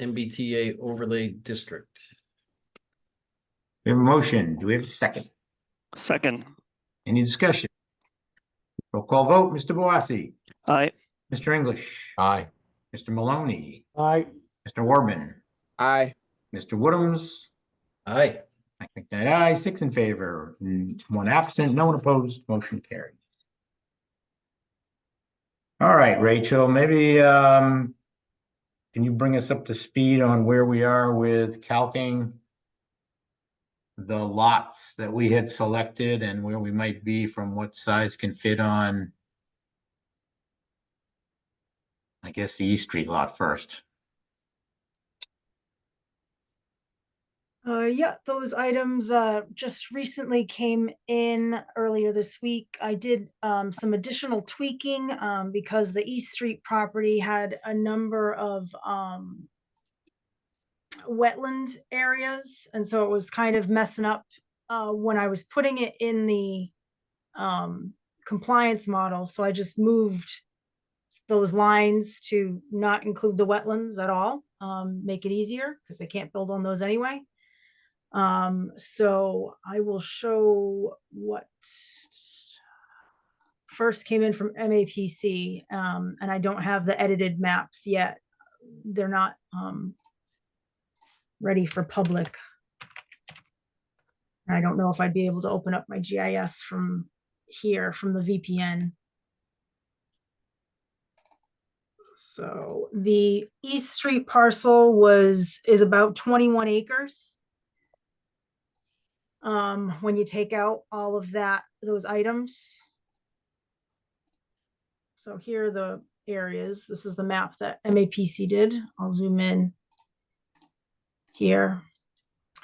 MBTA overlay district. We have a motion. Do we have a second? Second. Any discussion? Roll call vote. Mr. Boissy. Aye. Mr. English. Aye. Mr. Maloney. Aye. Mr. Warman. Aye. Mr. Woodhams. Aye. I think that aye, 6 in favor, 1 absent, no one opposed, motion carried. All right, Rachel, maybe can you bring us up to speed on where we are with calking the lots that we had selected and where we might be from what size can fit on, I guess, the East Street lot first. Yeah, those items just recently came in earlier this week. I did some additional tweaking because the East Street property had a number of wetland areas, and so it was kind of messing up when I was putting it in the compliance model. So I just moved those lines to not include the wetlands at all, make it easier because they can't build on those anyway. So I will show what first came in from MAPC, and I don't have the edited maps yet. They're not ready for public. I don't know if I'd be able to open up my GIS from here, from the VPN. So the East Street parcel is about 21 acres. When you take out all of those items. So here are the areas. This is the map that MAPC did. I'll zoom in here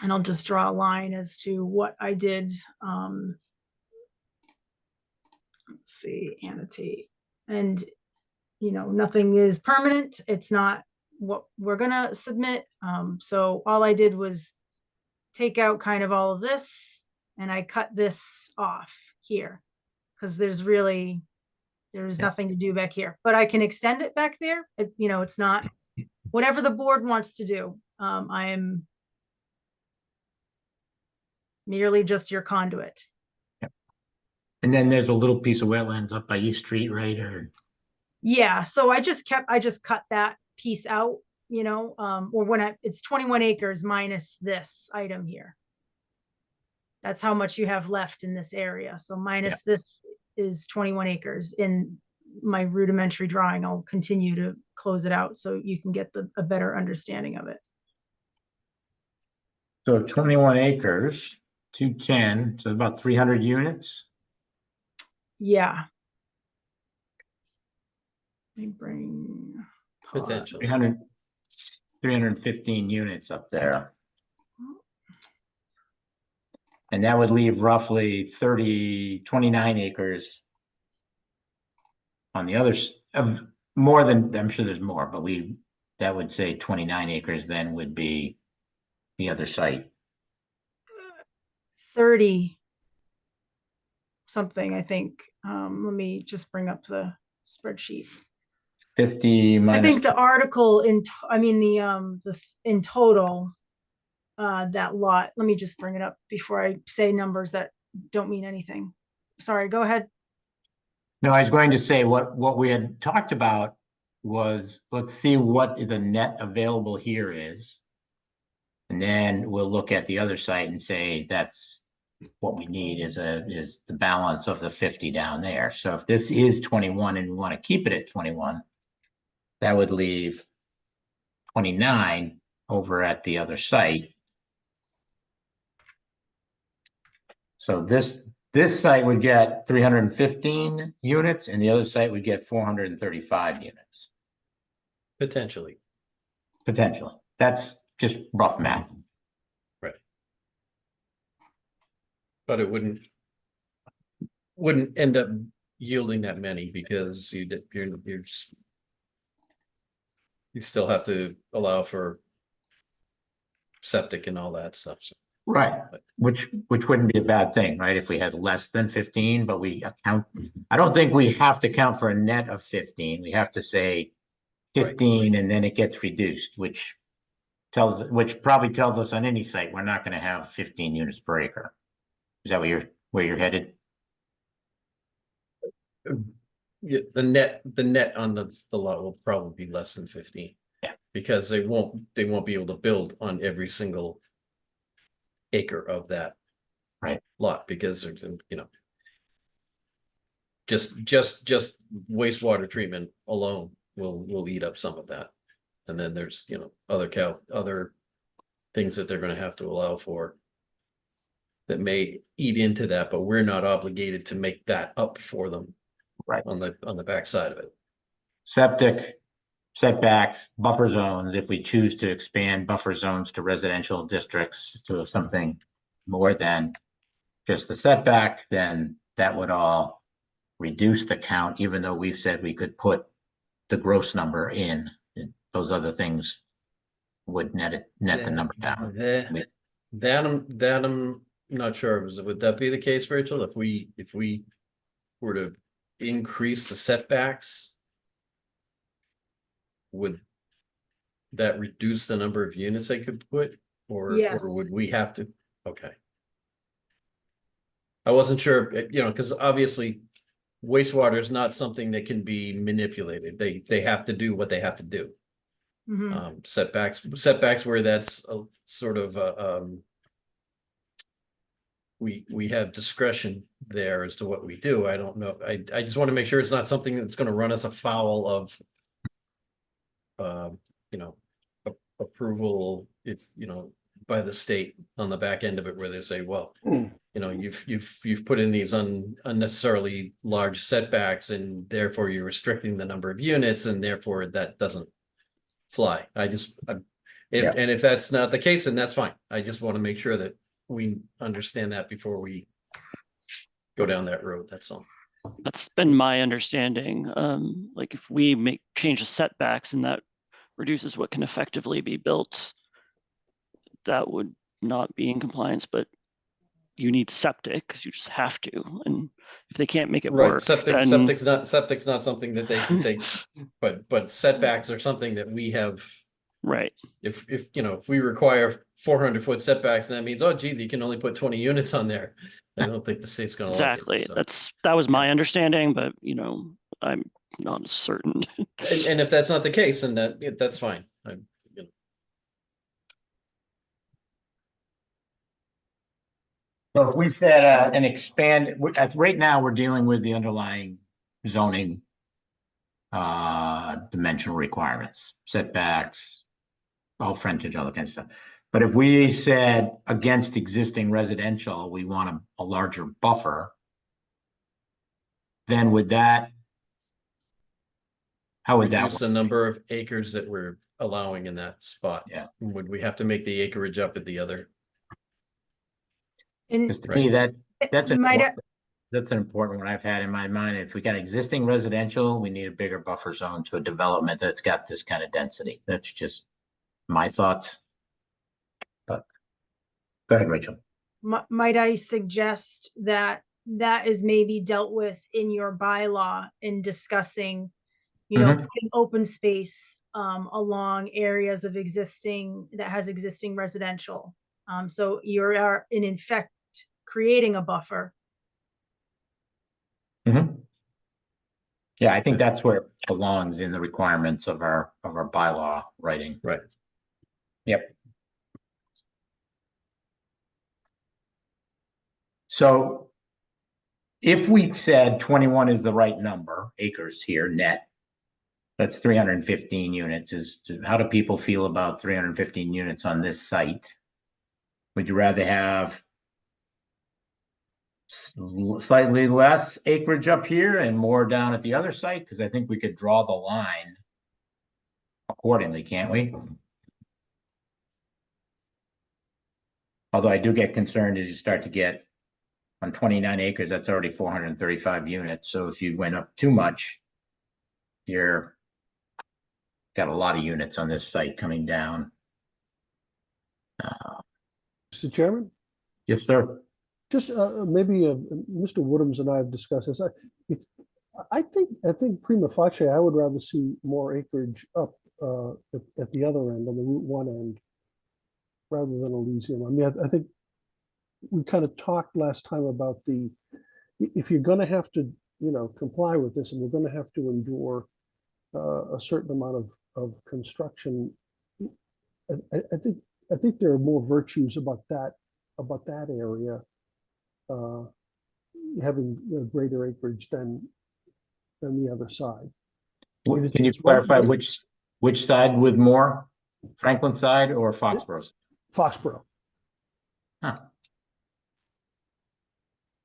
and I'll just draw a line as to what I did. Let's see, annotate. And, you know, nothing is permanent. It's not what we're gonna submit. So all I did was take out kind of all of this, and I cut this off here because there's nothing to do back here, but I can extend it back there. You know, it's not whatever the board wants to do. I am merely just your conduit. Yep. And then there's a little piece of wetlands up by East Street, right? Or yeah, so I just cut that piece out. You know, or when it's 21 acres minus this item here. That's how much you have left in this area. So minus this is 21 acres. In my rudimentary drawing, I'll continue to close it out so you can get a better understanding of it. so 21 acres, 210, so about 300 units. Yeah. Let me bring Potentially. 315 units up there. And that would leave roughly 29 acres on the others of more than, I'm sure there's more, but that would say 29 acres then would be the other site. 30 something, I think. Let me just bring up the spreadsheet. 50 minus. I think the article in total, that lot, let me just bring it up before I say numbers that don't mean anything. Sorry, go ahead. No, I was going to say what we had talked about was, let's see what the net available here is. And then we'll look at the other site and say that's what we need is the balance of the 50 down there. So if this is 21 and we want to keep it at 21, that would leave 29 over at the other site. So this site would get 315 units and the other site would get 435 units. Potentially. Potentially. That's just rough math. Right. But it wouldn't end up yielding that many because you still have to allow for septic and all that stuff. So. Right, which wouldn't be a bad thing, right? If we had less than 15, but I don't think we have to count for a net of 15. We have to say 15 and then it gets reduced, which which probably tells us on any site, we're not gonna have 15 units per acre. Is that where you're headed? Yeah, the net on the lot will probably be less than 15. Yeah. Because they won't be able to build on every single acre of that. Right. Lot, because there's, just wastewater treatment alone will eat up some of that. And then there's, other things that they're gonna have to allow for that may eat into that, but we're not obligated to make that up for them. Right. On the backside of it. Septic, setbacks, buffer zones, if we choose to expand buffer zones to residential districts to something more than just the setback, then that would all reduce the count, even though we've said we could put the gross number in. Those other things would net the number down. That I'm not sure. Would that be the case, Rachel? If we were to increase the setbacks, would that reduce the number of units they could put, or would we have to? Okay. I wasn't sure, because obviously wastewater is not something that can be manipulated. They have to do what they have to do. Mhm. Setbacks where that's a sort of we have discretion there as to what we do. I don't know. I just want to make sure it's not something that's going to run us afoul of approval, by the state on the back end of it, where they say, well, you've put in these unnecessarily large setbacks, and therefore you're restricting the number of units, and therefore that doesn't fly. If that's not the case, then that's fine. I just want to make sure that we understand that before we go down that road. That's all. That's been my understanding. Like if we change the setbacks and that reduces what can effectively be built, that would not be in compliance, but you need septic because you just have to. And if they can't make it work, then... septic's not something that they but setbacks are something that we have. Right. If we require 400-foot setbacks, and that means, oh gee, you can only put 20 units on there. I don't think the state's gonna exactly. Like it, so. That was my understanding, but I'm not certain. and if that's not the case, then that's fine. So if we said an expand, right now we're dealing with the underlying zoning dimensional requirements, setbacks, all frontage, all that kind of stuff. But if we said against existing residential, we want a larger buffer, then how would that reduce work? the number of acres that we're allowing in that spot? Yeah. Would we have to make the acreage up at the other? And Because to me, that's might important. That's an important one I've had in my mind. If we got existing residential, we need a bigger buffer zone to a development that's got this kind of density. That's just my thoughts. But go ahead, Rachel. might I suggest that is maybe dealt with in your bylaw in discussing, putting open space along areas of existing residential. So you are in effect creating a buffer. Yeah, I think that's where it belongs in the requirements of our bylaw writing. Right. Yep. So if we said 21 is the right number, acres here, net, that's 315 units. How do people feel about 315 units on this site? Would you rather have slightly less acreage up here and more down at the other site? Because I think we could draw the line accordingly, can't we? Although I do get concerned as you start to get on 29 acres, that's already 435 units. So if you went up too much, you're got a lot of units on this site coming down. Mr. Chairman? Yes, sir. Just maybe Mr. Woodhams and I have discussed this. I think prima facie, I would rather see more acreage up at the other end, on the Route 1 end, rather than Elysium. I mean, I think we kind of talked last time about if you're going to have to, comply with this, and we're going to have to endure a certain amount of construction, I think there are more virtues about that area having greater acreage than the other side. Can you clarify which side with more? Franklin side or Foxborough? Foxborough. Huh.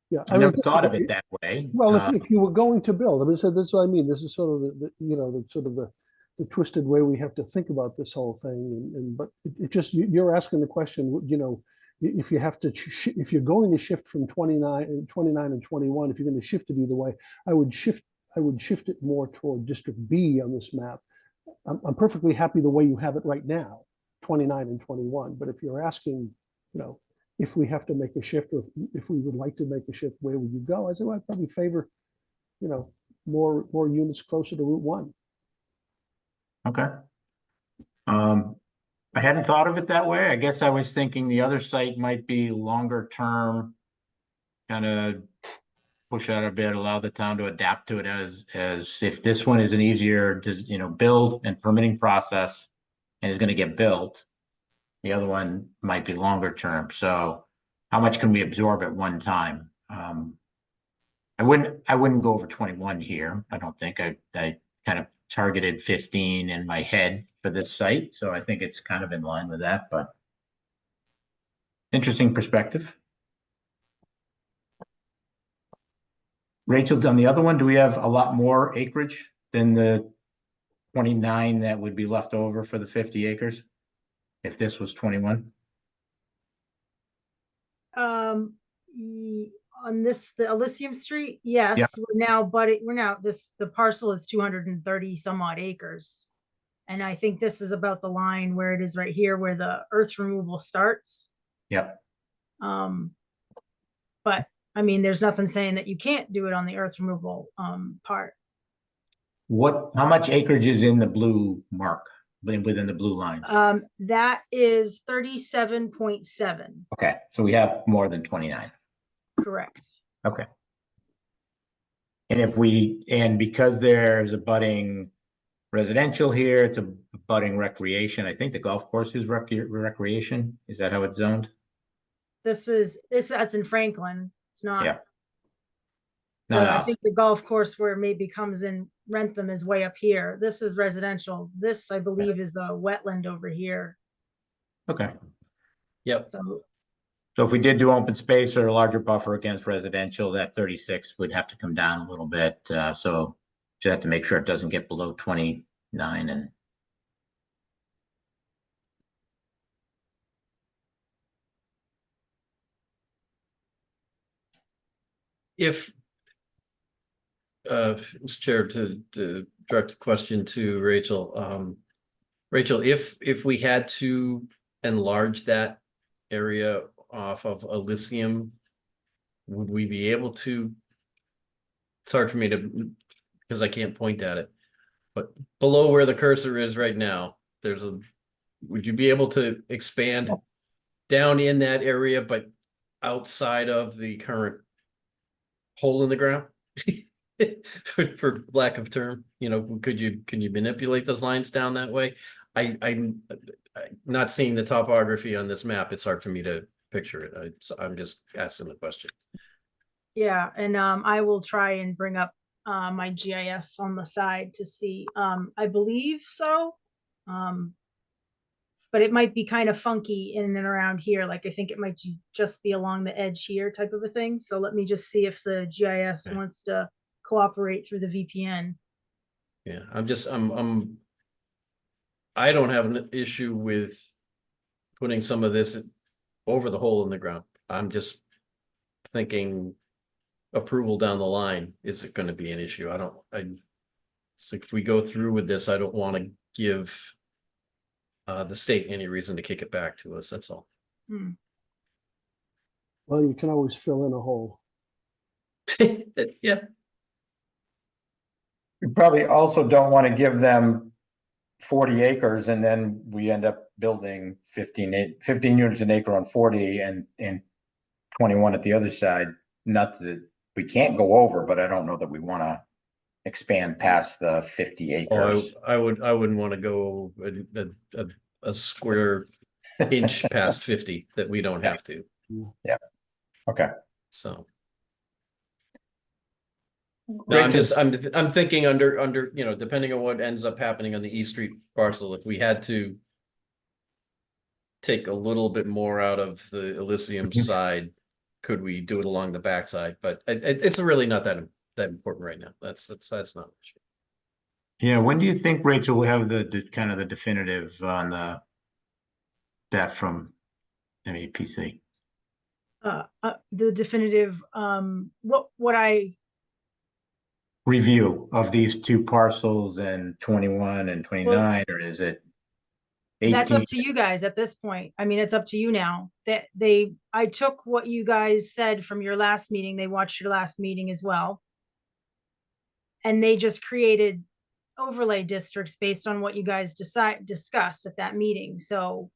Yeah, I never thought of it that way. Well, if you were going to build, I mean, so this is what I mean. This is sort of the twisted way we have to think about this whole thing. But it just, you're asking the question, if you have to, if you're going to shift from 29 and 21, if you're going to shift it either way, I would shift it more toward District B on this map. I'm perfectly happy the way you have it right now, 29 and 21. But if you're asking, if we have to make a shift, or if we would like to make a shift, where would you go? I said, well, I'd probably favor, more units closer to Route 1. Okay. I hadn't thought of it that way. I guess I was thinking the other site might be longer term, kind of push out a bit, allow the town to adapt to it as if this one is an easier, build and permitting process and is going to get built, the other one might be longer term. So how much can we absorb at one time? I wouldn't go over 21 here. I don't think. I kind of targeted 15 in my head for this site. So I think it's kind of in line with that, but interesting perspective. Rachel, on the other one, do we have a lot more acreage than the 29 that would be left over for the 50 acres? If this was 21? On the Elysium Street, yes, Yep. the parcel is 230 some odd acres. And I think this is about the line where it is right here where the earth removal starts. Yep. But I mean, there's nothing saying that you can't do it on the earth removal part. How much acreage is in the blue mark, within the blue lines? That is 37.7. Okay, so we have more than 29. Correct. Okay. And because there's a budding residential here, it's a budding recreation. I think the golf course is recreation. Is that how it's zoned? That's in Franklin. It's not. Yeah. Not I us. think the golf course where it maybe comes in Wrentham is way up here. This is residential. This, I believe, is a wetland over here. Okay. Yep. So if we did do open space or a larger buffer against residential, that 36 would have to come down a little bit. So you have to make sure it doesn't get below 29 and. If, Mr. Chair, to direct a question to Rachel, Rachel, if we had to enlarge that area off of Elysium, would we be able to? It's hard for me to, because I can't point at it, but below where the cursor is right now, would you be able to expand down in that area, but outside of the current hole in the ground? for lack of term, can you manipulate those lines down that way? I'm not seeing the topography on this map. It's hard for me to picture it. I'm just asking the question. Yeah, and I will try and bring up my GIS on the side to see. I believe so. But it might be kind of funky in and around here. Like I think it might just be along the edge here type of a thing. So let me just see if the GIS wants to cooperate through the VPN. Yeah, I don't have an issue with putting some of this over the hole in the ground. I'm just thinking approval down the line, is it going to be an issue? So if we go through with this, I don't want to give the state any reason to kick it back to us. That's all. Well, you can always fill in a hole. Yeah. We probably also don't want to give them 40 acres and then we end up building 15 units an acre on 40 and 21 at the other side. Not that we can't go over, but I don't know that we want to expand past the 50 acres. I wouldn't want to go a square inch past 50 that we don't have to, Okay. so. No, I'm thinking under, you know, depending on what ends up happening on the East Street parcel, if we had to take a little bit more out of the Elysium side, could we do it along the backside? But it's really not that important right now. That's not an issue. Yeah, when do you think, Rachel, will have the kind of the definitive on that from MAPC? The definitive, what I, Review of these two parcels and 21 and 29, or is it 18? that's up to you guys at this point. I mean, it's up to you now. That I took what you guys said from your last meeting. They watched your last meeting as well. And they just created overlay districts based on what you guys discussed at that meeting. So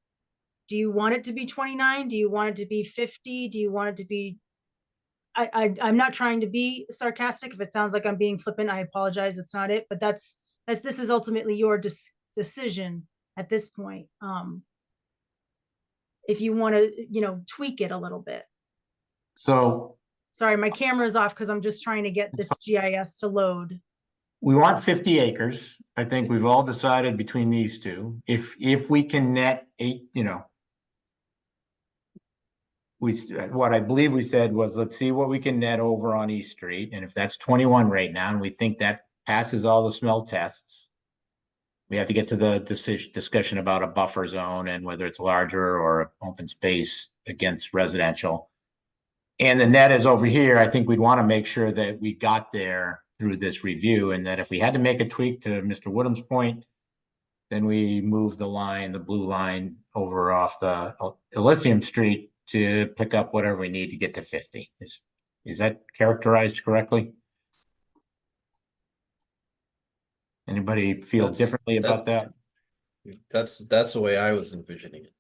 do you want it to be 29? Do you want it to be 50? Do you want it to be, I'm not trying to be sarcastic. If it sounds like I'm being flippant, I apologize. It's not it, but this is ultimately your decision at this point. If you want to, you know, tweak it a little bit. So Sorry, my camera's off because I'm just trying to get this GIS to load. we want 50 acres. I think we've all decided between these two. If we can net what I believe we said was, let's see what we can net over on East Street. And if that's 21 right now, and we think that passes all the smell tests, we have to get to the discussion about a buffer zone and whether it's larger or open space against residential. And the net is over here. I think we'd want to make sure that we got there through this review, and that if we had to make a tweak, to Mr. Woodham's point, then we move the line, the blue line, over off the Elysium Street to pick up whatever we need to get to 50. Is that characterized correctly? Anybody feel differently about that? That's the way I was envisioning it.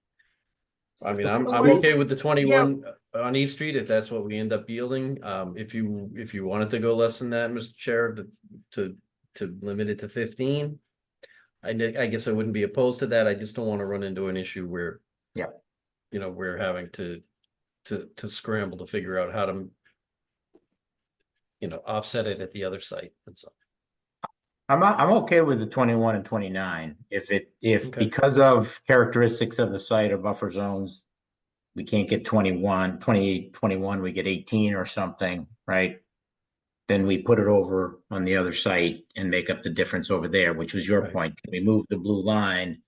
I mean, I'm So what okay with the 21 on East Street if that's what we end up yielding. If you wanted to go less than that, Mr. Chair, to limit it to 15, I guess I wouldn't be opposed to that. I just don't want to run into an issue where, you know, we're having to scramble to figure out how to, you know, offset it at the other site and so. I'm okay with the 21 and 29. Okay. Because of characteristics of the site or buffer zones, we can't get 21, 28, 21, we get 18 or something, right? Then we put it over on the other site and make up the difference over there, which was your point. Can we move the blue line?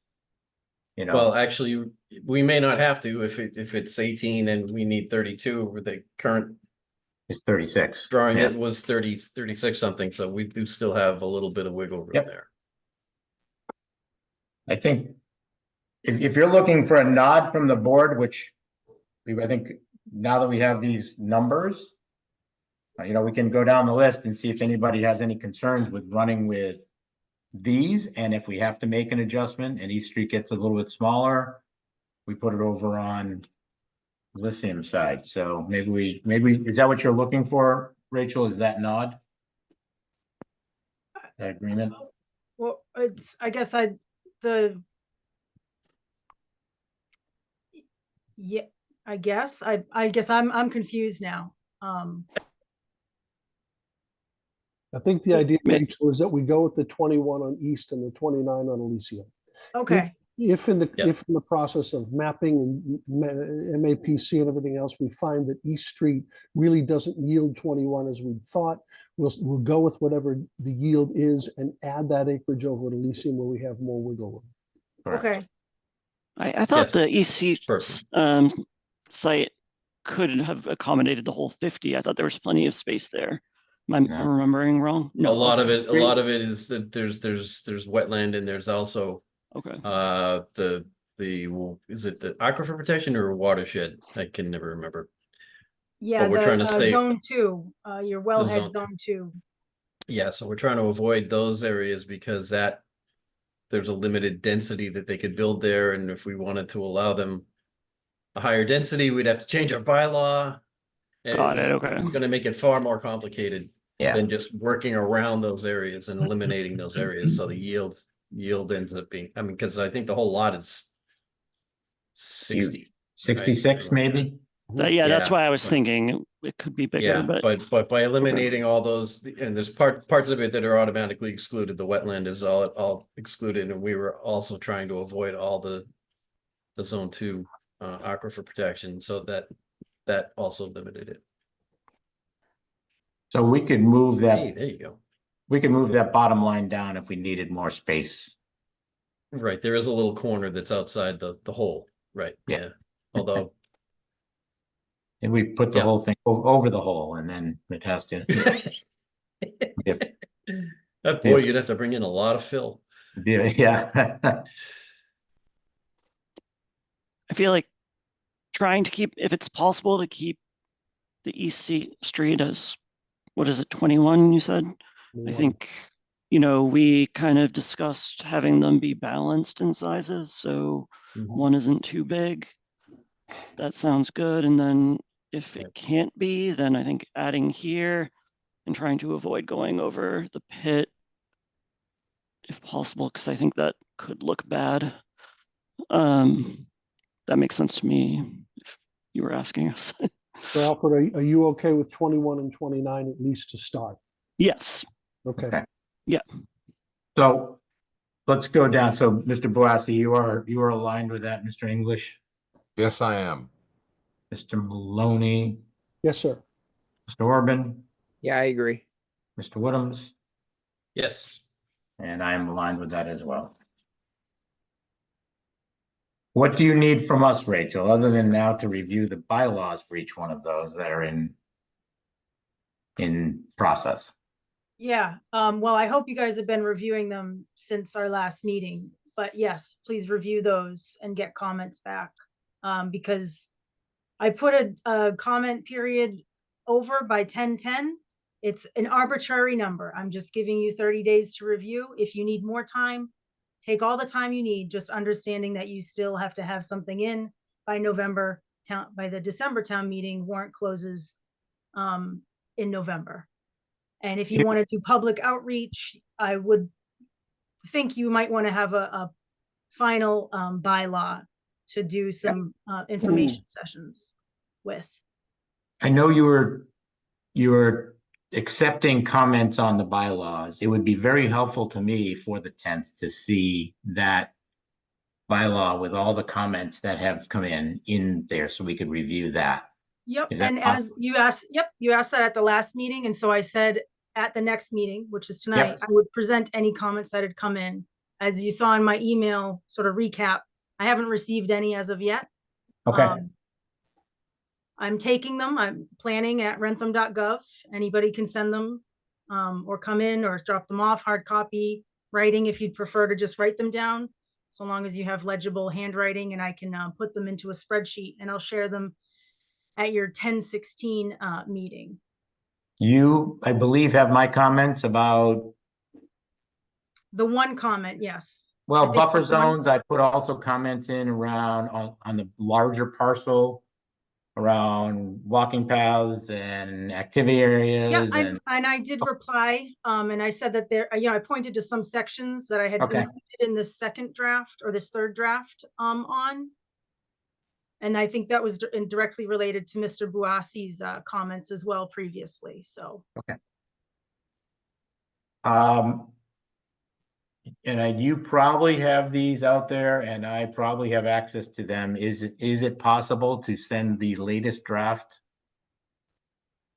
You know, Well, actually, we may not have to if it's 18 and we need 32 with the current it's 36. drawing. Yeah. It was 36 something, so we do still have a little bit of wiggle room there. I think if you're looking for a nod from the board, which I think now that we have these numbers, you know, we can go down the list and see if anybody has any concerns with running with these. And if we have to make an adjustment and East Street gets a little bit smaller, we put it over on Elysium side. So maybe is that what you're looking for, Rachel? Is that nod? That agreement? Well, I guess I'm confused now. I think the idea, Rachel, is that we go with the 21 on East and the 29 on Elysium. Okay. If in the process of mapping and MAPC and everything else, we find that East Street really doesn't yield 21 as we thought, we'll go with whatever the yield is and add that acreage over at Elysium where we have more wiggle room. Correct. Okay. I thought the Yes, EC perfect. site could have accommodated the whole 50. I thought there was plenty of space there. Am I No. remembering wrong? A lot okay. of it is that there's wetland and there's also Okay. is it the aquifer protection or watershed? I can never remember. Yeah, we're trying to stay- zone 2, your wellhead zone zone 2. Yeah, so we're trying to avoid those areas because that there's a limited density that they could build there, and if we wanted to allow them a higher density, we'd have to change our bylaw. And Got it, okay. It's gonna make it far more complicated Yeah. than just working around those areas and eliminating those areas, so the yield ends up being, I mean, because I think the whole lot is 60. 66 maybe? Yeah, that's Yeah, why I was but- thinking it could be bigger, Yeah, but but by eliminating all those, and there's parts of it that are automatically excluded, the wetland is all excluded, and we were also trying to avoid all the zone 2 aquifer protection, so that also limited it. So we could move that. Hey, there you go. We could move that bottom line down if we needed more space. Right, there is a little corner that's outside the hole, right? Yeah. Yeah. Although And we put the Yeah. whole thing over the hole, and then it has to. if- that boy, If- you'd have to bring in a lot of fill. yeah. I feel like trying to keep, if it's possible to keep the EC street as, what is it, 21, you said? I think, we kind of discussed having them be balanced in sizes, so Mhm. one isn't too big. That sounds good. And then if it Right. can't be, then I think adding here and trying to avoid going over the pit if possible, because I think that could look bad. That makes sense to me if you were asking us. So Alfred, are you okay with 21 and 29 at least to start? Yes, Okay. Okay. So let's go down. So Mr. Boassi, you are aligned with that, Mr. English, Yes, I am. Mr. Maloney, Yes, sir. Mr. Orban, Yeah, I agree. Mr. Woodhams, Yes. and I am aligned with that as well. What do you need from us, Rachel, other than now to review the bylaws for each one of those that are in process? Yeah, well, I hope you guys have been reviewing them since our last meeting, but yes, please review those and get comments back. Because I put a comment period over by 10/10. It's an arbitrary number. I'm just giving you 30 days to review. If you need more time, take all the time you need, just understanding that you still have to have something in by by the December town meeting. Warrant closes in November. And if you want to do public outreach, I would think you might want to have a final bylaw to do some information sessions with. I know you were accepting comments on the bylaws. It would be very helpful to me for the 10th to see that bylaw with all the comments that have come in there so we could review that. Yep, Is that and as possible? you asked, you asked that at the last meeting, and so I said at the next meeting, which is tonight, I would present any comments that had come in. As you saw in my email sort of recap, I haven't received any as of yet. Okay. I'm taking them. I'm planning at wrentham.gov. Anybody can send them or come in or drop them off, hard copy, writing if you'd prefer to just write them down, so long as you have legible handwriting, and I can put them into a spreadsheet, and I'll share them at your 10/16 meeting. You, I believe, have my comments about, The one comment, yes. well, I think buffer that's one. zones. I put also comments in around on the larger parcel around walking paths and activity Yeah, areas and I did reply, and I said that there, I pointed to some sections that I had Okay. included in this second draft or this third draft on. And I think that was directly related to Mr. Boassi's comments as well previously, so. and you probably have these out there and I probably have access to them. Is it possible to send the latest draft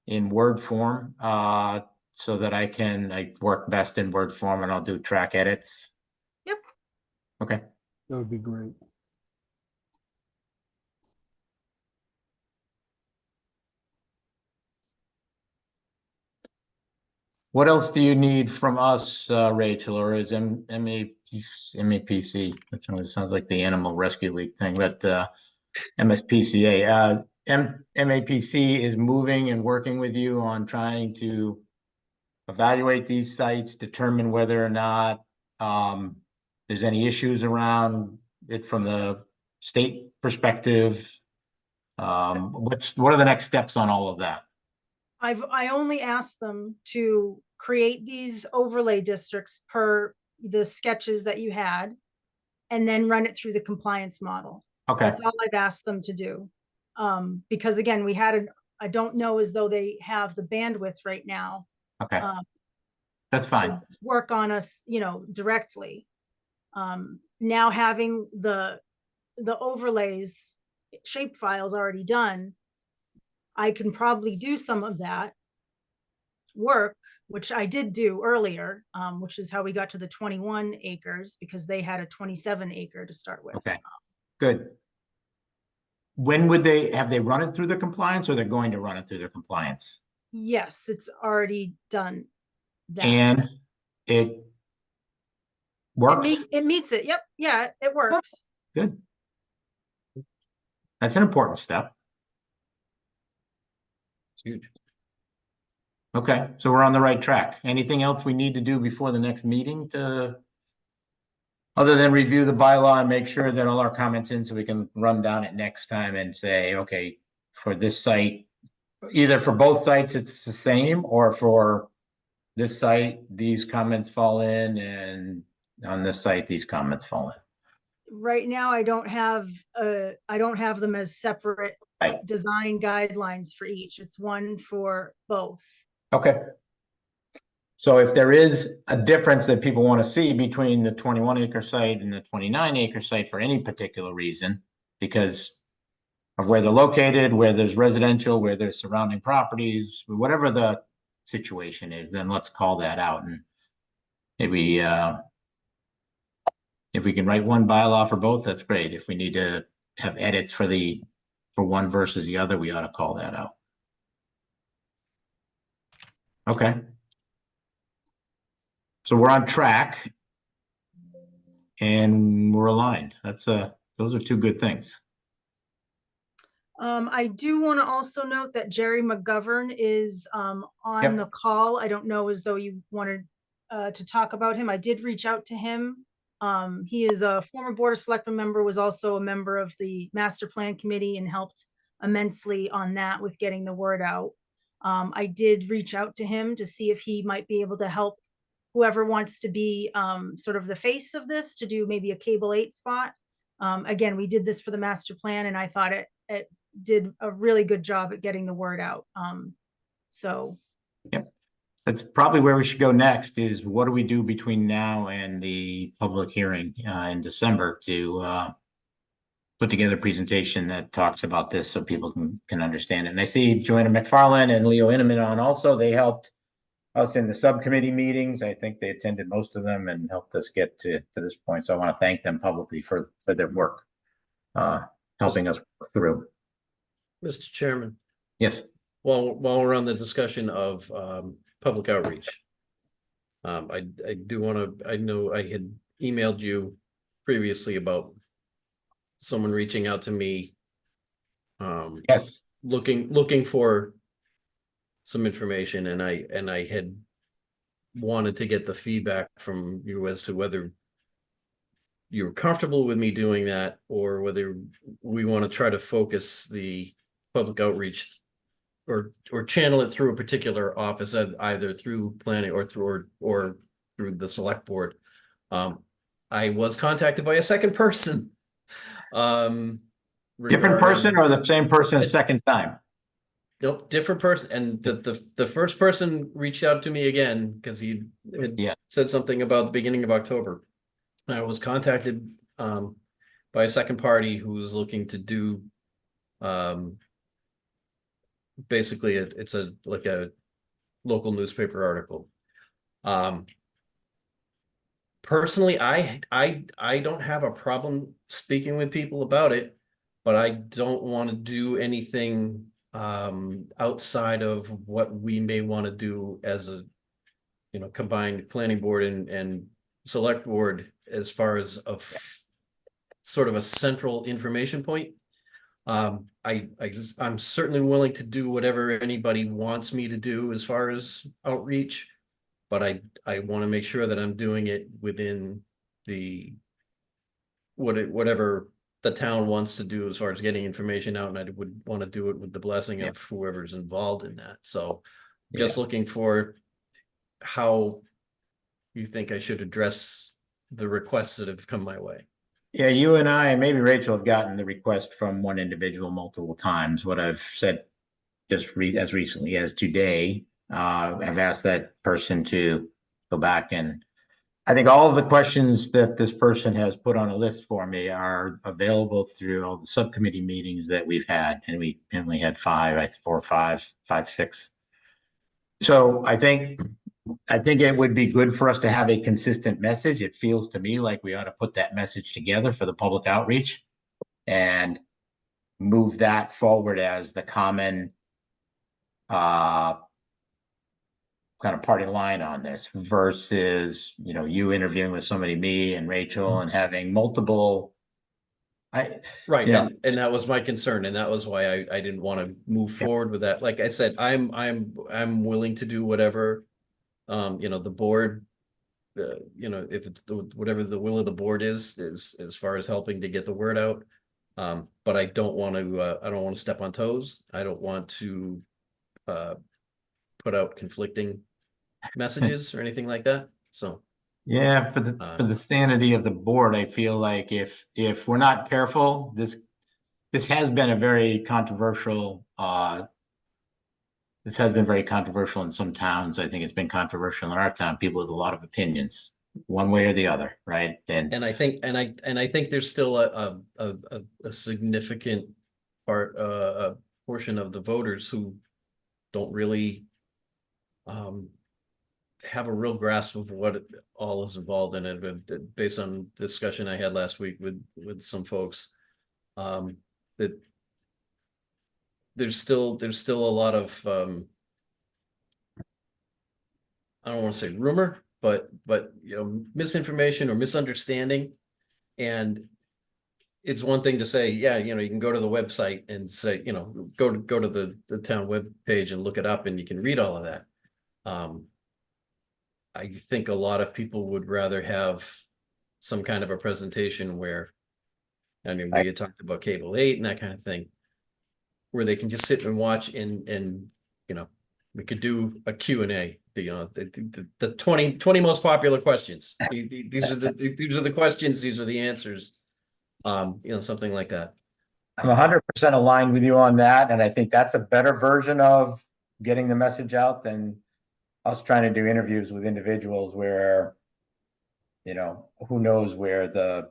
in Word form, so that I work best in Word form and I'll do track edits? Yep. Okay. That would be great. What else do you need from us, Rachel, or is MAPC, which sounds like the Animal Rescue League thing, but MSPCA, MAPC is moving and working with you on trying to evaluate these sites, determine whether or not there's any issues around it from the state perspective. What are the next steps on all of that? I only asked them to create these overlay districts per the sketches that you had, and then run it through the compliance model. Okay, That's all I've asked them to do. Because again, I don't know as though they have the bandwidth right now okay, um, that's fine. to work on us, directly. Now having the overlays shape files already done, I can probably do some of that work, which I did do earlier, which is how we got to the 21 acres, because they had a 27 acre to start with. Okay, good. When would have they run it through the compliance, or they're going to run it through their compliance? Yes, it's already done. That. And it works? It meets it. Yep. Yeah, it works. Good. That's an important step. It's huge. Okay, so we're on the right track. Anything else we need to do before the next meeting other than review the bylaw and make sure that all our comments in, so we can run down it next time and say, okay, for this site, either for both sites, it's the same, or for this site, these comments fall in, and on this site, these comments fall in. Right now, I don't have them as separate Right. design guidelines for each. It's one for both. Okay. So if there is a difference that people want to see between the 21 acre site and the 29 acre site for any particular reason, because of where they're located, where there's residential, where there's surrounding properties, whatever the situation is, then let's call that out. And maybe if we can write one bylaw for both, that's great. If we need to have edits for one versus the other, we ought to call that out. Okay. So we're on track and we're aligned. Those are two good things. I do want to also note that Jerry McGovern is on the call. I don't know as though you wanted to talk about him. I did reach out to him. He is a former Board of Selectmen member, was also a member of the Master Plan Committee, and helped immensely on that with getting the word out. I did reach out to him to see if he might be able to help whoever wants to be sort of the face of this, to do maybe a cable 8 spot. Again, we did this for the master plan, and I thought it did a really good job at getting the word out. So. Yep. That's probably where we should go next, is what do we do between now and the public hearing in December to put together a presentation that talks about this so people can understand it. And I see Joanna McFarland and Leo Inneman on also. They helped us in the subcommittee meetings. I think they attended most of them and helped us get to this point. So I want to thank them publicly for their work, helping us work through. Mr. Chairman, Yes. while we're on the discussion of public outreach, I do want to, I know I had emailed you previously about someone reaching out to me. Yes. Looking for some information, and I had wanted to get the feedback from you as to whether you were comfortable with me doing that, or whether we want to try to focus the public outreach or channel it through a particular office, either through planning or through the select board. I was contacted by a second person. Different person or the same person a second time? Nope, different person. And the first person reached out to me again because he had said something about the beginning of October. I was contacted by a second party who was looking to do basically it's like a local newspaper article. Personally, I don't have a problem speaking with people about it, but I don't want to do anything outside of what we may want to do as a combined planning board and select board, as far as sort of a central information point. I'm certainly willing to do whatever anybody wants me to do as far as outreach, but I want to make sure that I'm doing it within the whatever the town wants to do as far as getting information out, and I would want to do it with the blessing Yeah. of whoever's involved in that. So Yeah. just looking for how you think I should address the requests that have come my way. Yeah, you and I, and maybe Rachel, have gotten the request from one individual multiple times. What I've said just as recently as today, I've asked that person to go back, and I think all of the questions that this person has put on a list for me are available through all the subcommittee meetings that we've had, and we only had 6. So I think it would be good for us to have a consistent message. It feels to me like we ought to put that message together for the public outreach and move that forward as the common kind of party line on this versus, you interviewing with somebody, me and Rachel, and having multiple. Right, Yeah. and that was my concern, and that was why I didn't want to move forward with that. Like I said, I'm willing to do whatever, the board, if it's whatever the will of the board is as far as helping to get the word out. But I don't want to step on toes. I don't want to put out conflicting messages or anything like that. So Yeah, for the sanity of the board, I feel like if we're not careful, this has been a very controversial. This has been very controversial in some towns. I think it's been controversial in our town. People with a lot of opinions, one way or the other, right? And I think there's still a significant a portion of the voters who don't really have a real grasp of what all is involved in it, but based on discussion I had last week with some folks, that there's still a lot of I don't want to say rumor, but misinformation or misunderstanding. And it's one thing to say, yeah, you can go to the website and say, go to the town web page and look it up and you can read all of that. I think a lot of people would rather have some kind of a presentation where, we had talked about cable 8 and that kind of thing, where they can just sit and watch and we could do a Q&A, the 20 most popular questions. These are the questions, these are the answers, something like that. I'm 100% aligned with you on that, and I think that's a better version of getting the message out than us trying to do interviews with individuals where, who knows where the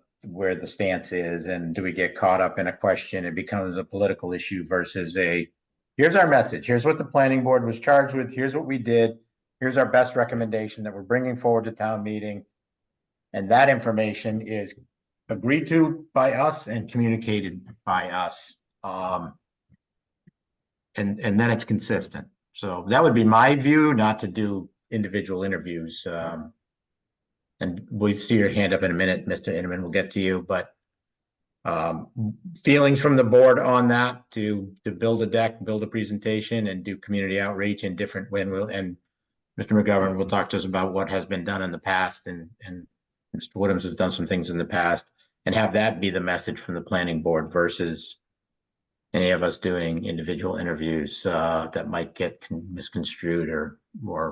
stance is, and do we get caught up in a question? It becomes a political issue versus here's our message. Here's what the planning board was charged with. Here's what we did. Here's our best recommendation that we're bringing forward to town meeting. And that information is agreed to by us and communicated by us. And then it's consistent. So that would be my view, not to do individual interviews. And we see your hand up in a minute, Mr. Inman, we'll get to you, but feelings from the board on that to build a deck, build a presentation, and do community outreach in different and Mr. McGovern will talk to us about what has been done in the past, and Mr. Woodhams has done some things in the past, and have that be the message from the planning board versus any of us doing individual interviews that might get misconstrued or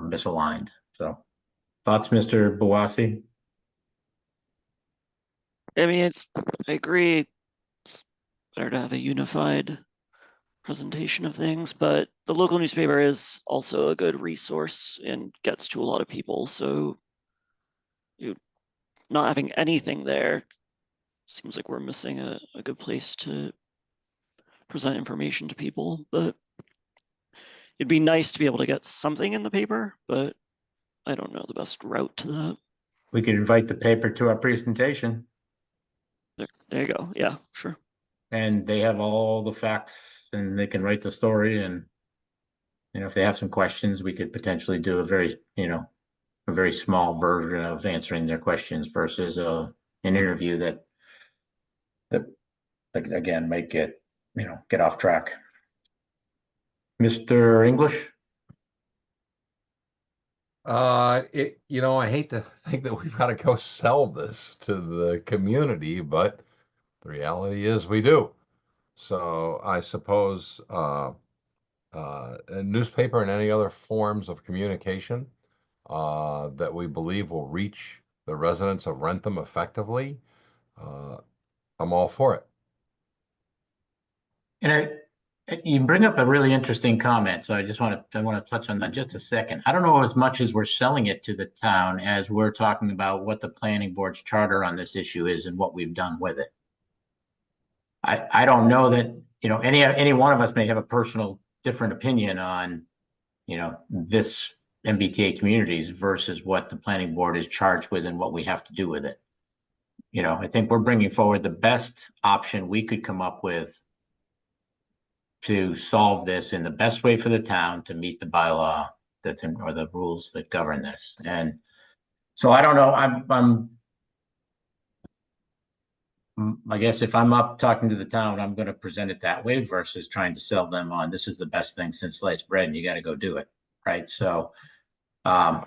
misaligned. So thoughts, Mr. Bawasi? I mean, I agree. It's better to have a unified presentation of things, but the local newspaper is also a good resource and gets to a lot of people. So not having anything there seems like we're missing a good place to present information to people. But it'd be nice to be able to get something in the paper, but I don't know the best route to that. We could invite the paper to our presentation. There you go. Yeah, sure. And they have all the facts and they can write the story. And, if they have some questions, we could potentially do a very small version of answering their questions versus an interview that again might get off track. Mr. English? I hate to think that we've got to go sell this to the community, but the reality is we do. So I suppose a newspaper and any other forms of communication that we believe will reach the residents of Wrentham effectively, I'm all for it. And you bring up a really interesting comment, so I want to touch on that just a second. I don't know as much as we're selling it to the town as we're talking about what the planning board's charter on this issue is and what we've done with it. I don't know that, any one of us may have a personal different opinion on, this MBTA communities versus what the planning board is charged with and what we have to do with it. I think we're bringing forward the best option we could come up with to solve this in the best way for the town to meet the bylaw that's in, or the rules that govern this. And so I don't know, I guess if I'm up talking to the town, I'm going to present it that way versus trying to sell them on, this is the best thing since sliced bread and you got to go do it. Right. So, I'm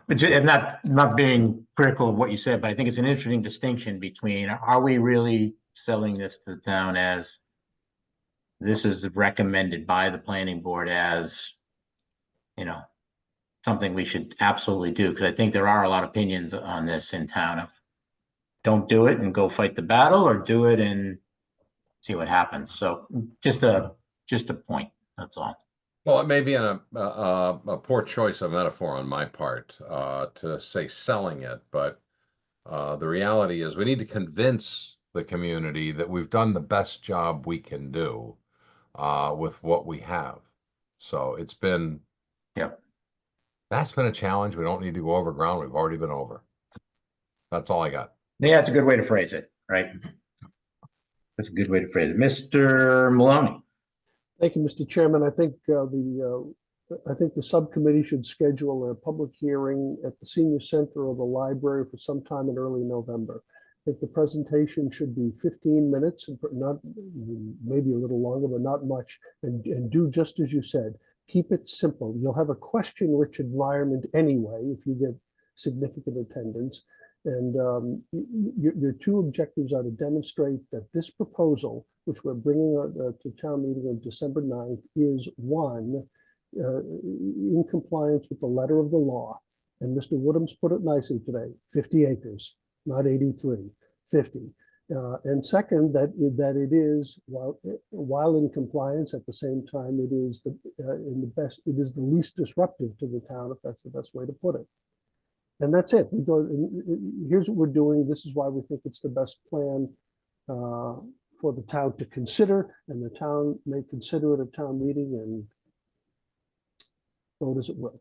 not being critical of what you said, but I think it's an interesting distinction between, are we really selling this to the town as this is recommended by the planning board as, something we should absolutely do? Because I think there are a lot of opinions on this in town of don't do it and go fight the battle, or do it and see what happens. So just a point. That's all. Well, it may be a poor choice of metaphor on my part to say selling it, but the reality is we need to convince the community that we've done the best job we can do with what we have. So it's been, that's been a challenge. We don't need to go over ground. We've already been over. That's all I got. Yeah, it's a good way to phrase it, right? That's a good way to phrase it. Mr. Maloney. Thank you, Mr. Chairman. I think the subcommittee should schedule a public hearing at the senior center or the library for some time in early November. I think the presentation should be 15 minutes, and not maybe a little longer, but not much. And do just as you said, keep it simple. You'll have a question-rich environment anyway if you get significant attendance. And your two objectives are to demonstrate that this proposal, which we're bringing to town meeting on December 9th, is one, in compliance with the letter of the law. And Mr. Woodham's put it nicely today, 50 acres, not 83, 50. And second, that it is, while in compliance, at the same time, it is it is the least disruptive to the town, if that's the best way to put it. And that's it. Here's what we're doing. This is why we think it's the best plan for the town to consider, and the town may consider it at town meeting and vote as it will.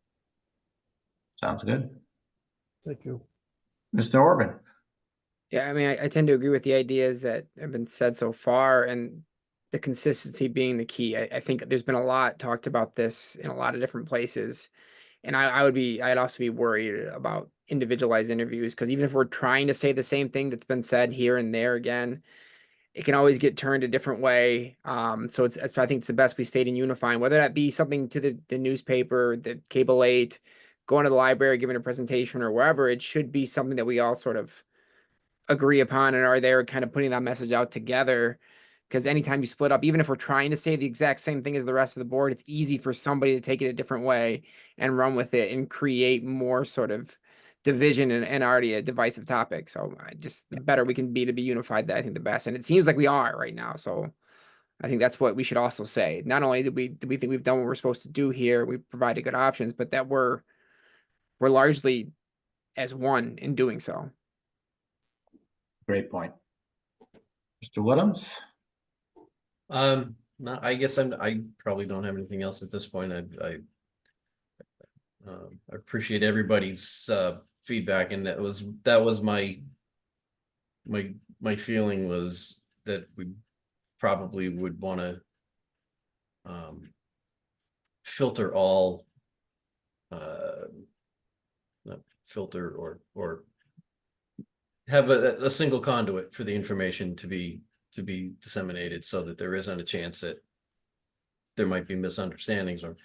Sounds good. Thank you. Mr. Orban. Yeah, I mean, I tend to agree with the ideas that have been said so far, and the consistency being the key. I think there's been a lot talked about this in a lot of different places. And I'd also be worried about individualized interviews, because even if we're trying to say the same thing that's been said here and there again, it can always get turned a different way. So I think it's the best we stayed in unifying, whether that be something to the newspaper, the cable 8, going to the library, giving a presentation, or wherever. It should be something that we all sort of agree upon and are there kind of putting that message out together. Because anytime you split up, even if we're trying to say the exact same thing as the rest of the board, it's easy for somebody to take it a different way and run with it and create more sort of division and already a divisive topic. So the better we can be to be unified, I think the best. And it seems like we are right now. So I think that's what we should also say. Not only do we think we've done what we're supposed to do here, we provided good options, but that we're largely as one in doing so. Great point. Mr. Woodhams. No, I guess I probably don't have anything else at this point. I appreciate everybody's feedback, and that was my feeling was that we probably would want to filter all filter or have a single conduit for the information to be disseminated, so that there isn't a chance that there might be misunderstandings, or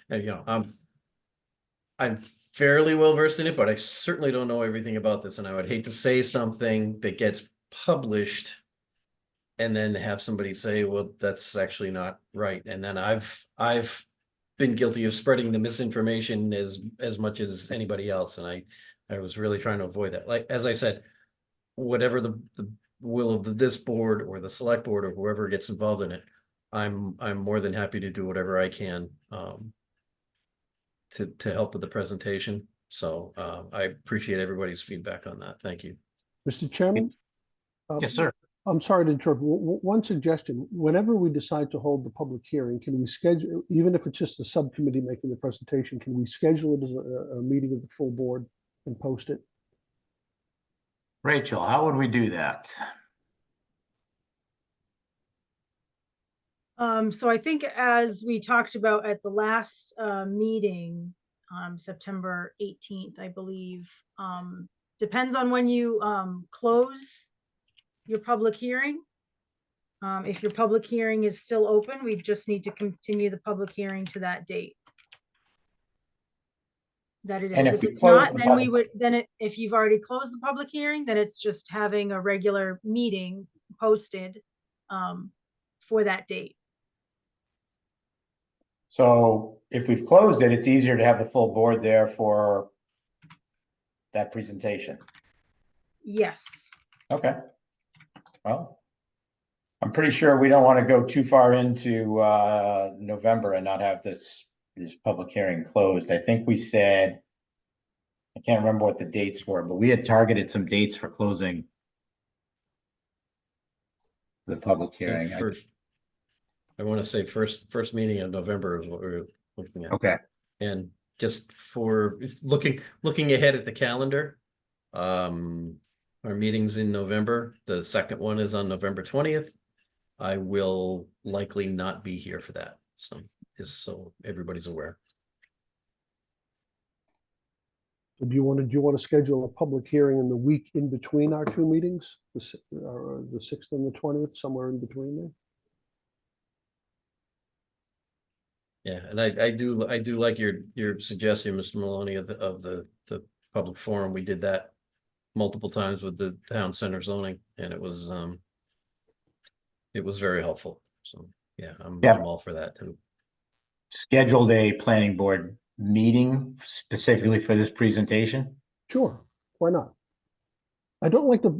I'm fairly well versed in it, but I certainly don't know everything about this, and I would hate to say something that gets published and then have somebody say, well, that's actually not right. And then I've been guilty of spreading the misinformation as much as anybody else, and I was really trying to avoid that. Like, as I said, whatever the will of this board or the select board or whoever gets involved in it, I'm more than happy to do whatever I can to help with the presentation. So I appreciate everybody's feedback on that. Thank you. Mr. Chairman? Yes, sir. I'm sorry to interrupt. One suggestion, whenever we decide to hold the public hearing, can we schedule, even if it's just the subcommittee making the presentation, can we schedule it as a meeting of the full board and post it? Rachel, how would we do that? So I think as we talked about at the last meeting, September 18th, I believe, depends on when you close your public hearing. If your public hearing is still open, we just need to continue the public hearing to that date. That it And is. if If we it's close not, the then we public- would, if you've already closed the public hearing, then it's just having a regular meeting posted for that date. So if we've closed it, it's easier to have the full board there for that presentation. Yes. Okay. Well, I'm pretty sure we don't want to go too far into November and not have this public hearing closed. I think we said, I can't remember what the dates were, but we had targeted some dates for closing the public hearing. First, I want to say first meeting in November is what we're looking at. Okay. And just for looking ahead at the calendar, our meetings in November, the second one is on November 20th. I will likely not be here for that. So just so everybody's aware. Do you want to schedule a public hearing in the week in between our two meetings, the 6th and the 20th, somewhere in between there? Yeah, and I do like your suggestion, Mr. Maloney, of the public forum. We did that multiple times with the town center zoning, and it was very helpful. So yeah, I'm all for that too. Scheduled a planning board meeting specifically for this presentation. Sure, why not? I don't like the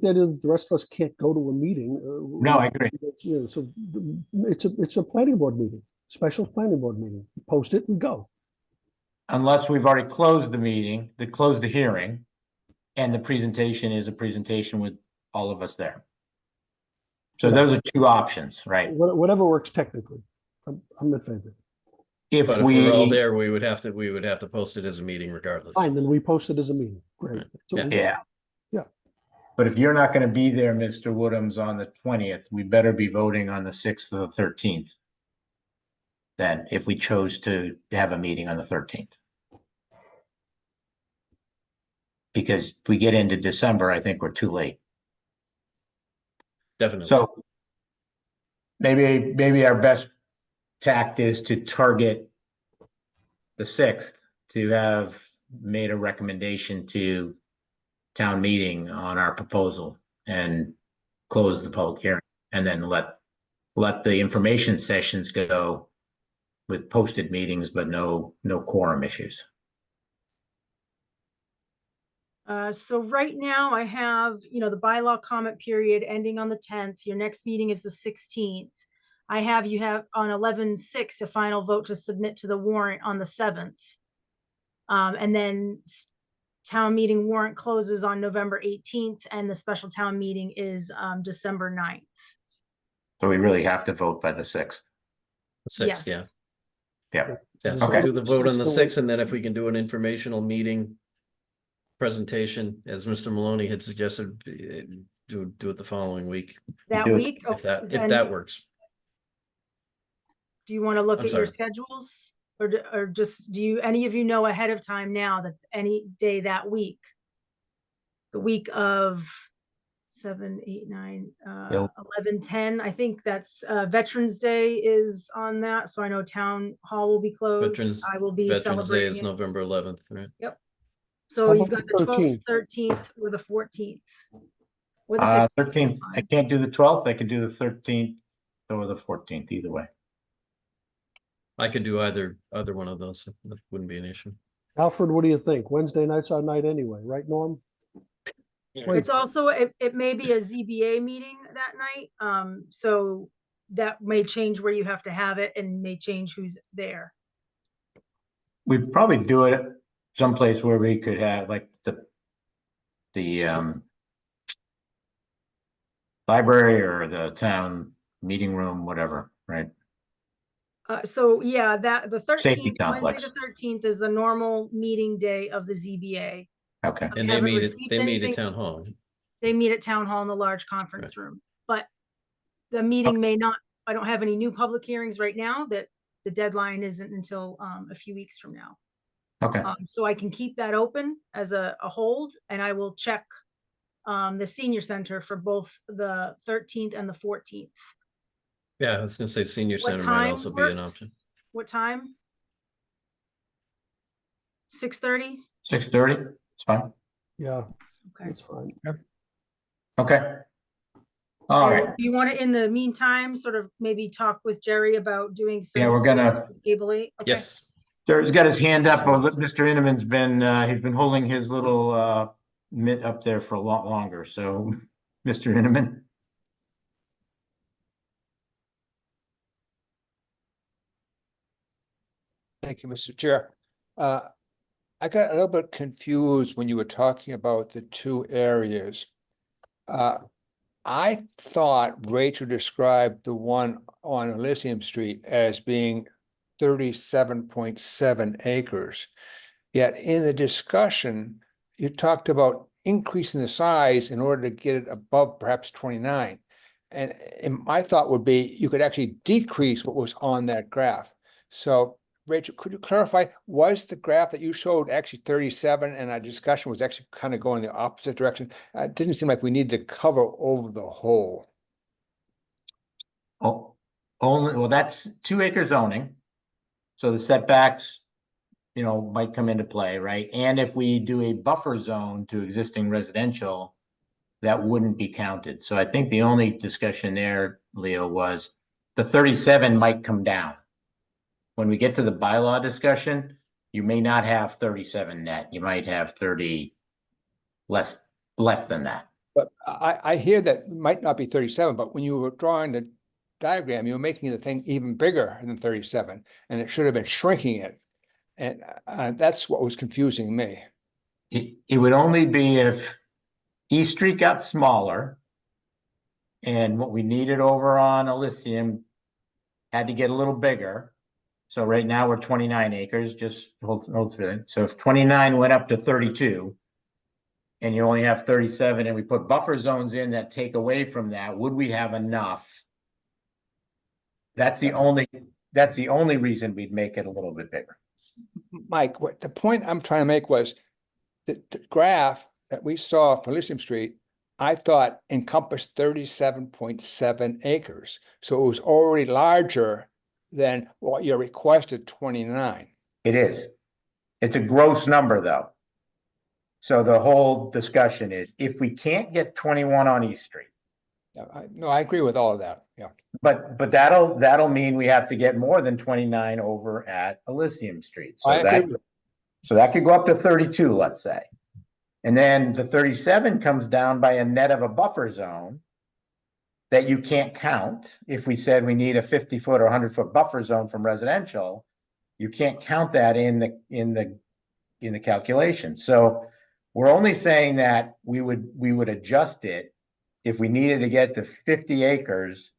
idea that the rest of us can't go to a meeting. No, I agree. You know, so it's a planning board meeting, special planning board meeting. Post it and go. Unless we've already closed the meeting, closed the hearing, and the presentation is a presentation with all of us there. So those are two options, right? Whatever works technically. I'm in favor. But if we're all there, we would have to post it as a meeting regardless. Fine, then we post it as a meeting. Great. Yeah. Yeah. But if you're not going to be there, Mr. Woodhams, on the 20th, we better be voting on the 6th or the 13th. Then if we chose to have a meeting on the 13th. Because if we get into December, I think we're too late. Definitely. So maybe our best tact is to target the 6th to have made a recommendation to town meeting on our proposal and close the public hearing, and then let the information sessions go with posted meetings, but no quorum issues. So right now I have, the bylaw comment period ending on the 10th. Your next meeting is the 16th. You have on 11/6 a final vote to submit to the warrant on the 7th. And then town meeting warrant closes on November 18th, and the special town meeting is December 9th. So we really have to vote by the 6th. The 6th, Yes. Yeah. Yeah. So Okay. do the vote on the 6th, and then if we can do an informational meeting presentation, as Mr. Maloney had suggested, do it the following week, That Do it. week. if and that works. Do you want to look I'm at your sorry. schedules, or just, do any of you know ahead of time now that any day that week, the week of 7, 8, 9, Yep. 11, 10. I think that's Veterans Day is on that. So I know town hall will be closed. Veterans, I will be Veterans Day is celebrating it. November 11th, right? So How you've about got the the 12th, 13th? 13th, or the 14th. Or the 15th. is 13th, I fine. can't do the 12th, I could do the 13th or the 14th, either way. I could do either one of those. That wouldn't be an issue. Alfred, what do you think? Wednesday night's our night anyway, right, Norm? Wait, It's also, it may be a ZBA meeting that night. So that may change where you have to have it and may change who's there. We'd probably do it someplace where we could have like the library or the town meeting room, whatever, right? So yeah, that the Safety 13th, Wednesday complex. the 13th is the normal meeting day of the ZBA. Okay, And they haven't meet at, received they meet at anything. town hall. They meet at town hall in the large conference room, but the meeting may not, I don't have any new public hearings right now, that the deadline isn't until a few weeks from now. okay. So I can keep that open as a hold, and I will check the senior center for both the 13th and the 14th. Yeah, I was gonna say senior What center might time also be an works? option. What time? 6:30? 6:30, it's fine. yeah, Okay. that's fine. Okay. All And right, do you want to, in the meantime, sort of maybe talk with Jerry about doing some? Yeah, we're gonna- Cable eight? Okay. Yes, Jerry's got his hand up, but Mr. Inneman's been, he's been holding his little mitt up there for a lot longer, so, Mr. Inneman. Thank you, Mr. Chair. I got a little bit confused when you were talking about the two areas. I thought Rachel described the one on Elysium Street as being 37.7 acres. Yet in the discussion, you talked about increasing the size in order to get it above perhaps 29. And my thought would be you could actually decrease what was on that graph. So Rachel, could you clarify, was the graph that you showed actually 37 and our discussion was actually kind of going the opposite direction? It didn't seem like we needed to cover over the whole. Oh, only, well, that's 2 acre zoning. So the setbacks, might come into play, right? And if we do a buffer zone to existing residential, that wouldn't be counted. So I think the only discussion there, Leo, was the 37 might come down. When we get to the bylaw discussion, you may not have 37 net. You might have 30 less than that. But I hear that it might not be 37, but when you were drawing the diagram, you were making the thing even bigger than 37, and it should have been shrinking it. And that's what was confusing me. It would only be if East Street got smaller and what we needed over on Elysium had to get a little bigger. So right now we're 29 acres, just hold through it. So if 29 went up to 32 and you only have 37 and we put buffer zones in that take away from that, would we have enough? That's the only reason we'd make it a little bit bigger. Mike, what the point I'm trying to make was the graph that we saw for Elysium Street, I thought encompassed 37.7 acres. So it was already larger than what your requested 29. It is. It's a gross number though. So the whole discussion is if we can't get 21 on East Street, No, I agree with all of that. Yeah. but that'll mean we have to get more than 29 over at Elysium Street. So I agree with- so that could go up to 32, let's say. And then the 37 comes down by a net of a buffer zone that you can't count. If we said we need a 50-foot or 100-foot buffer zone from residential, you can't count that in the calculation. So we're only saying that we would adjust it if we needed to get to 50 acres.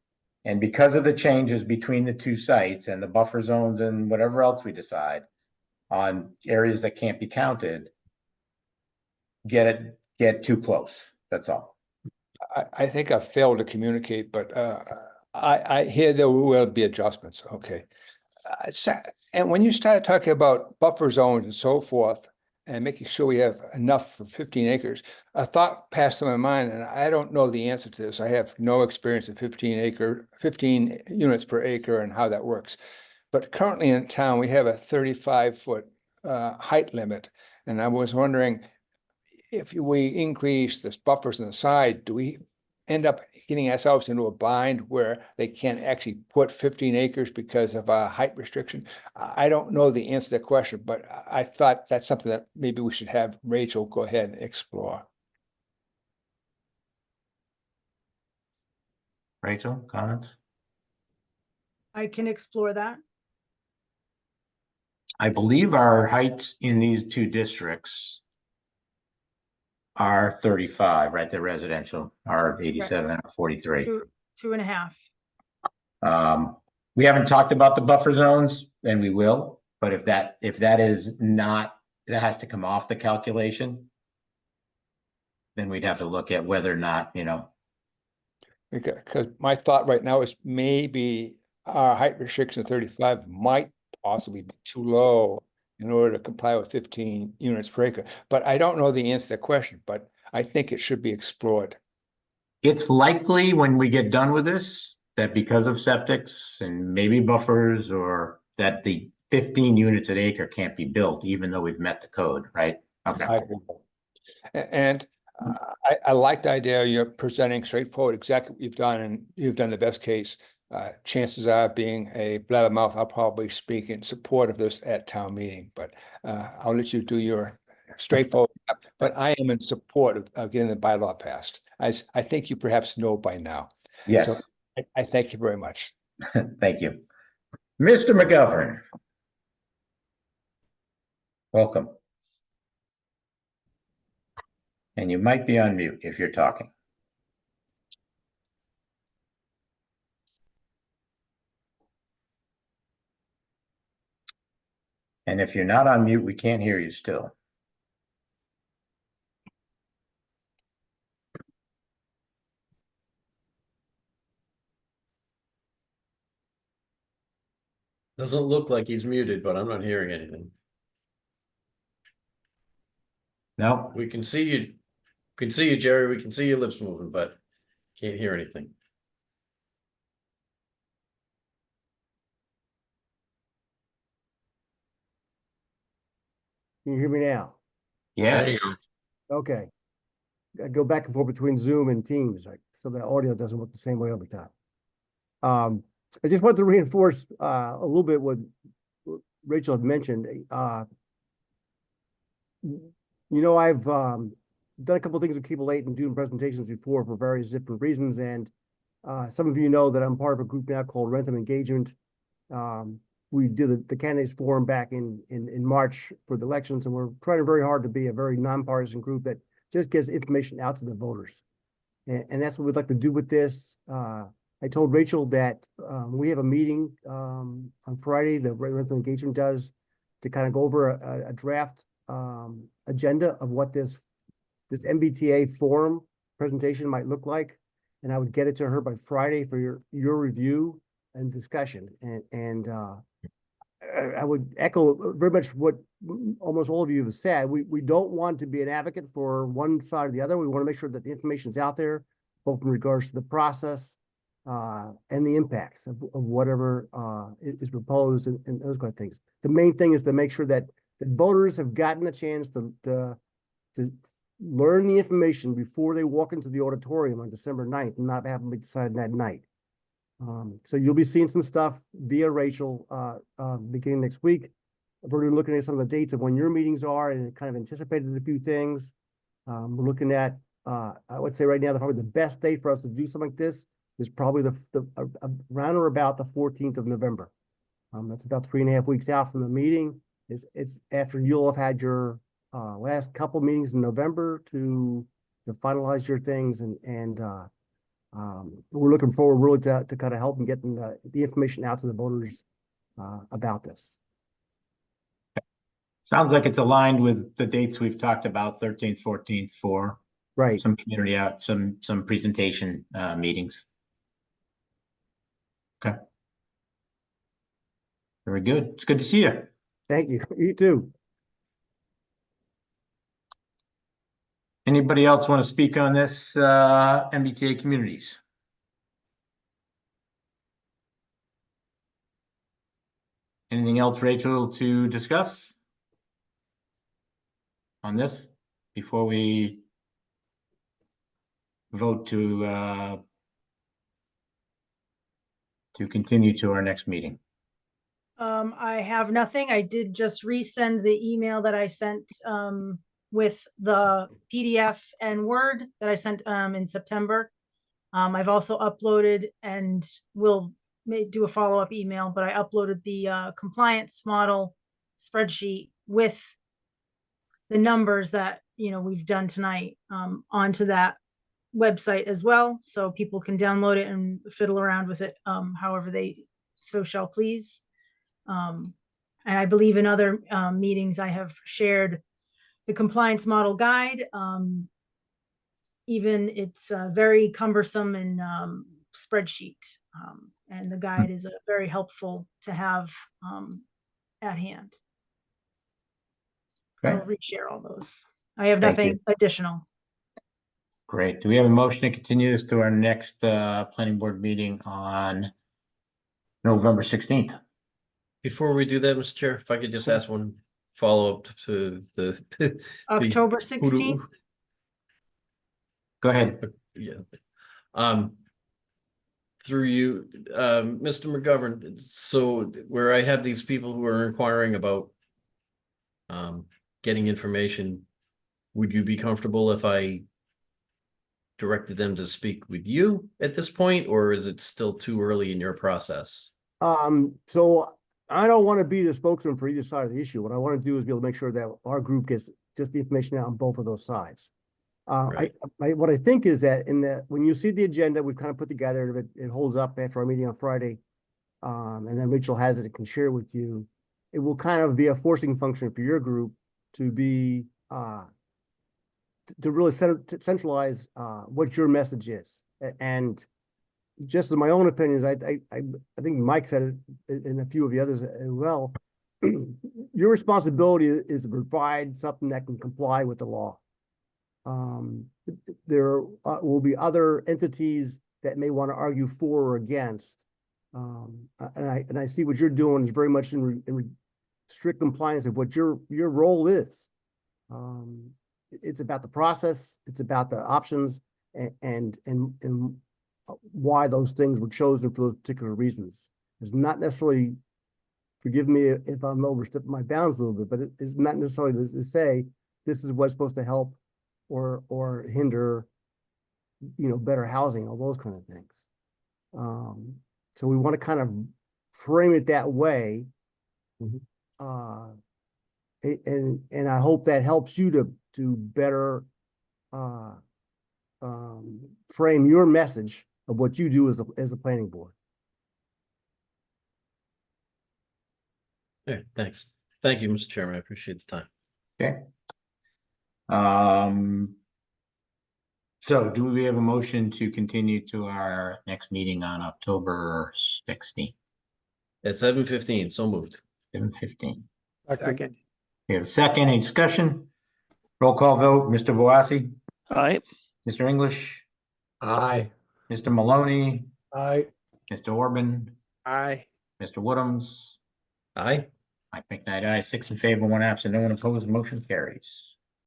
And because of the changes between the two sites and the buffer zones and whatever else we decide on areas that can't be counted, get too close. That's all. I think I failed to communicate, but I hear there will be adjustments. Okay. And when you started talking about buffer zones and so forth, and making sure we have enough for 15 acres. A thought passed through my mind, and I don't know the answer to this. I have no experience of 15 units per acre and how that works. But currently in town, we have a 35-foot height limit. And I was wondering, if we increase the buffers on the side, do we end up getting ourselves into a bind where they can't actually put 15 acres because of a height restriction? I don't know the answer to that question, but I thought that's something that maybe we should have Rachel go ahead and explore. Rachel, comments? I can explore that. I believe our heights in these two districts are 35, right? The residential are 87 and 43. 2.5. We haven't talked about the buffer zones, and we will, but if that is not, that has to come off the calculation, then we'd have to look at whether or not, Because my thought right now is maybe our height restriction of 35 might possibly be too low in order to comply with 15 units per acre. But I don't know the answer to that question, but I think it should be explored. it's likely when we get done with this, that because of septics and maybe buffers, or that the 15 units an acre can't be built, even though we've met the code, right? Okay. And I like the idea you're presenting straightforward, exactly what you've done, and you've done the best case. Chances are, being a blabbermouth, I'll probably speak in support of this at town meeting, but I'll let you do your straightforward. But I am in support of getting the bylaw passed, as I think you perhaps know by now. Yes. So I thank you very much. Thank you. Mr. McGovern. Welcome. And you might be on mute if you're talking. And if you're not on mute, we can't hear you still. Doesn't look like he's muted, but I'm not hearing anything. No, We can see you, Jerry. We can see your lips moving, but can't hear anything. Can you hear me now? yes. Okay. I go back and forth between Zoom and Teams, so the audio doesn't work the same way every time. I just wanted to reinforce a little bit what Rachel had mentioned. I've done a couple of things with Keep It Late and doing presentations before for various different reasons, and some of you know that I'm part of a group now called Wrentham Engagement. We did the candidates forum back in March for the elections, and we're trying very hard to be a very nonpartisan group that just gets information out to the voters. And that's what we'd like to do with this. I told Rachel that we have a meeting on Friday, the Wrentham Engagement does, to kind of go over a draft agenda of what this MBTA forum presentation might look like. And I would get it to her by Friday for your review and discussion. And I would echo very much what almost all of you have said. We don't want to be an advocate for one side or the other. We want to make sure that the information is out there, both in regards to the process and the impacts of whatever is proposed and those kind of things. The main thing is to make sure that the voters have gotten a chance to learn the information before they walk into the auditorium on December 9th and not have them be decided that night. So you'll be seeing some stuff via Rachel beginning next week. We're already looking at some of the dates of when your meetings are and kind of anticipated a few things. We're looking at, I would say right now, probably the best day for us to do something like this is probably around or about the 14th of November. That's about 3.5 weeks out from the meeting. It's after you'll have had your last couple meetings in November to finalize your things, and we're looking forward really to kind of help and getting the information out to the voters about this. Sounds like it's aligned with the dates we've talked about, 13th, 14th, for Right. some community out, some presentation meetings. Okay. Very good. It's good to see you. Thank you. You too. Anybody else want to speak on this, MBTA communities? Anything else, Rachel, to discuss on this before we vote to continue to our next meeting? I have nothing. I did just resend the email that I sent with the PDF and Word that I sent in September. I've also uploaded and will do a follow-up email, but I uploaded the compliance model spreadsheet with the numbers that we've done tonight onto that website as well, so people can download it and fiddle around with it however they so shall please. And I believe in other meetings I have shared the compliance model guide. Even it's very cumbersome and spreadsheet, and the guide is very helpful to have at hand. Okay. I'll reshare all those. I have Thank nothing additional. Great. Do we have a motion to continue this to our next planning board meeting on November 16th? Before we do that, Mr. Chair, if I could just ask one follow-up to the October who do- 16th. Go ahead. Yeah. Through you, Mr. McGovern, so where I have these people who are inquiring about getting information, would you be comfortable if I directed them to speak with you at this point, or is it still too early in your process? So I don't want to be the spokesman for either side of the issue. What I want to do is be able to make sure that our group gets just the information out on both of those sides. Right. What I think is that when you see the agenda we've kind of put together, if it holds up after our meeting on Friday, and then Rachel has it and can share it with you, it will kind of be a forcing function for your group to be to really centralize what your message is. And just as my own opinions, I think Mike said it, and a few of the others as well. Your responsibility is to provide something that can comply with the law. There will be other entities that may want to argue for or against. And I see what you're doing is very much in strict compliance of what your role is. It's about the process, it's about the options, and why those things were chosen for those particular reasons. It's not necessarily, forgive me if I'm overstepping my bounds a little bit, but it's not necessarily to say this is what's supposed to help or hinder, better housing, all those kind of things. So we want to kind of frame it that way. And I hope that helps you to better frame your message of what you do as a planning board. Yeah, thanks. Thank you, Mr. Chairman. I appreciate the time. Okay. So do we have a motion to continue to our next meeting on October 16th, At 7:15, so moved. 7:15? Second. We have a second, any discussion? Roll call vote, Mr. Boissy, Aye. Mr. English, Aye. Mr. Maloney, I, Mr. Orban, Aye. Mr. Woodhams. Aye. Mike McKnight, aye, 6 in favor, 1 absent, no one opposed, motion carries.